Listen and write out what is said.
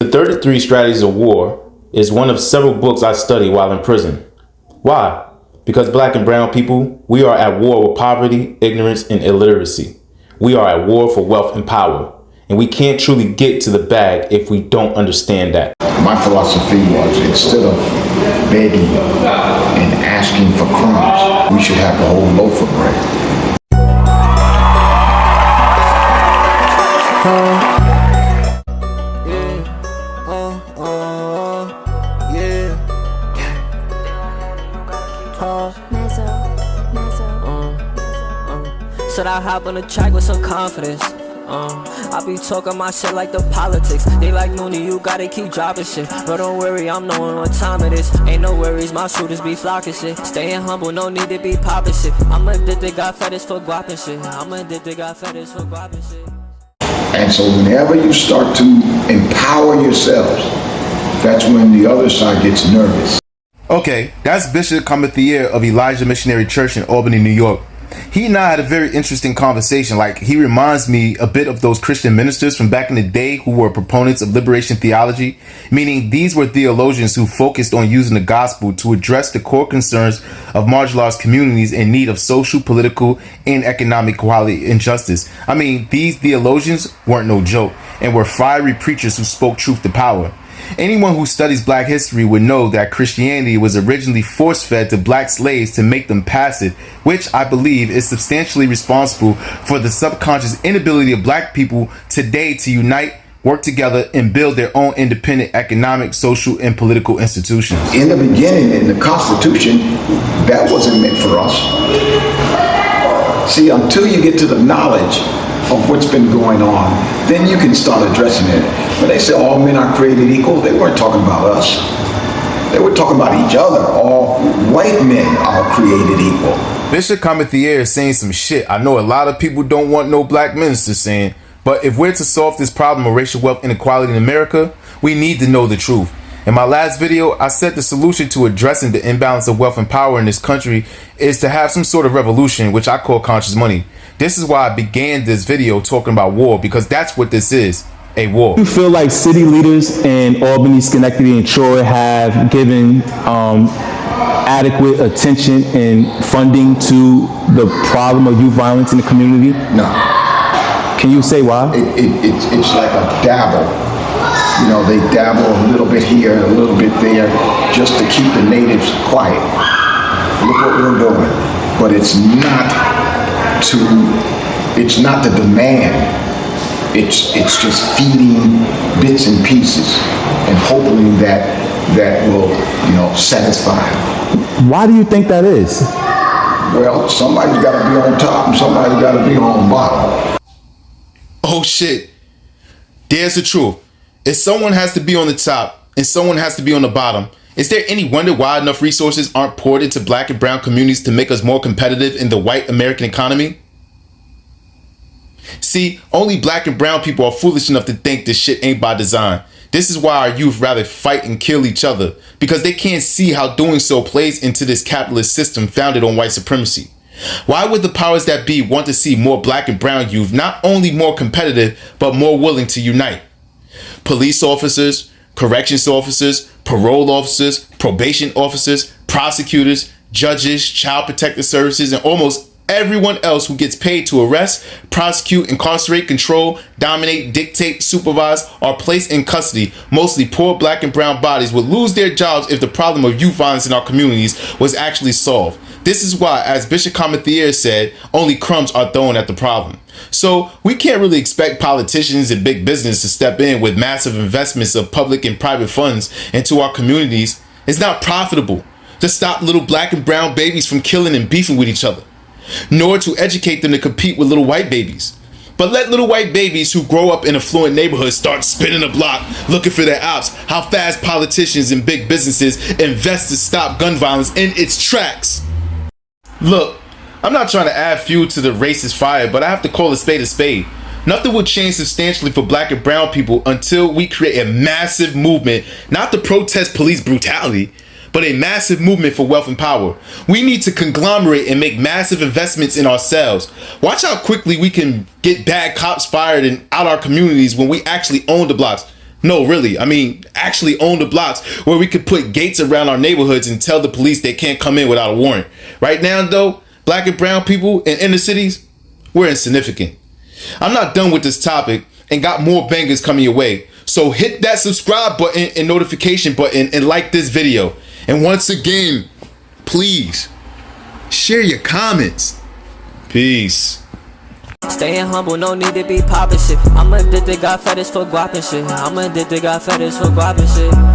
The 33 Strategies of War is one of several books I studied while in prison. Why? Because black and brown people, we are at war with poverty, ignorance, and illiteracy. We are at war for wealth and power. And we can't truly get to the bag if we don't understand that. My philosophy was, instead of begging and asking for crumbs, we should have the whole loaf of bread. Said I hop on the track with some confidence. I be talking my shit like the politics. They like Mooney, you gotta keep dropping shit. But don't worry, I'm knowing what time it is. Ain't no worries, my shooters be flocking shit. Staying humble, no need to be popping shit. I'm addicted, got fetish for guapping shit. I'm addicted, got fetish for guapping shit. And so whenever you start to empower yourselves, that's when the other side gets nervous. Okay, that's Bishop Comithier of Elijah Missionary Church in Albany, New York. He and I had a very interesting conversation. Like, he reminds me a bit of those Christian ministers from back in the day who were proponents of liberation theology, meaning these were theologians who focused on using the gospel to address the core concerns of marginalized communities in need of social, political, and economic equality and justice. I mean, these theologians weren't no joke and were fiery preachers who spoke truth to power. Anyone who studies black history would know that Christianity was originally force-fed to black slaves to make them passive, which I believe is substantially responsible for the subconscious inability of black people today to unite, work together, and build their own independent economic, social, and political institutions. In the beginning, in the Constitution, that wasn't meant for us. See, until you get to the knowledge of what's been going on, then you can start addressing it. When they say all men are created equal, they weren't talking about us. They were talking about each other. All white men are created equal. Bishop Comithier is saying some shit I know a lot of people don't want no black ministers saying, but if we're to solve this problem of racial wealth inequality in America, we need to know the truth. In my last video, I said the solution to addressing the imbalance of wealth and power in this country is to have some sort of revolution, which I call conscious money. This is why I began this video talking about war, because that's what this is, a war. Do you feel like city leaders in Albany, Schenectady, and Troy have given adequate attention and funding to the problem of youth violence in the community? No. Can you say why? It's like a dabble. You know, they dabble a little bit here, a little bit there, just to keep the natives quiet. Look what we're doing. But it's not the demand. It's just feeding bits and pieces and hoping that will, satisfy. Why do you think that is? Well, somebody's got to be on top and somebody's got to be on bottom. Oh shit. There's the truth. If someone has to be on the top and someone has to be on the bottom, is there any wonder why enough resources aren't poured into black and brown communities to make us more competitive in the white American economy? See, only black and brown people are foolish enough to think this shit ain't by design. This is why our youth rather fight and kill each other, because they can't see how doing so plays into this capitalist system founded on white supremacy. Why would the powers that be want to see more black and brown youth not only more competitive, but more willing to unite? Police officers, corrections officers, parole officers, probation officers, prosecutors, judges, child protective services, and almost everyone else who gets paid to arrest, prosecute, incarcerate, control, dominate, dictate, supervise, or place in custody mostly poor black and brown bodies would lose their jobs if the problem of youth violence in our communities was actually solved. This is why, as Bishop Comithier said, only crumbs are thrown at the problem. So we can't really expect politicians and big business to step in with massive investments of public and private funds into our communities. It's not profitable to stop little black and brown babies from killing and beefing with each other, nor to educate them to compete with little white babies. But let little white babies who grow up in affluent neighborhoods start spinning the block looking for their ops. How fast politicians and big businesses invest to stop gun violence in its tracks. Look, I'm not trying to add fuel to the racist fire, but I have to call a spade a spade. Nothing will change substantially for black and brown people until we create a massive movement, not to protest police brutality, but a massive movement for wealth and power. We need to conglomerate and make massive investments in ourselves. Watch how quickly we can get bad cops fired and out our communities when we actually own the blocks. No, really. I mean, actually own the blocks where we could put gates around our neighborhoods and tell the police they can't come in without a warrant. Right now, though, black and brown people in inner cities, we're insignificant. I'm not done with this topic and got more bangers coming your way. So hit that subscribe button and notification button and like this video. And once again, please share your comments. Peace. Staying humble, no need to be poppin' shit. I'm addicted, got fetish for guap and shit. I'm addicted, got fetish for guap and shit.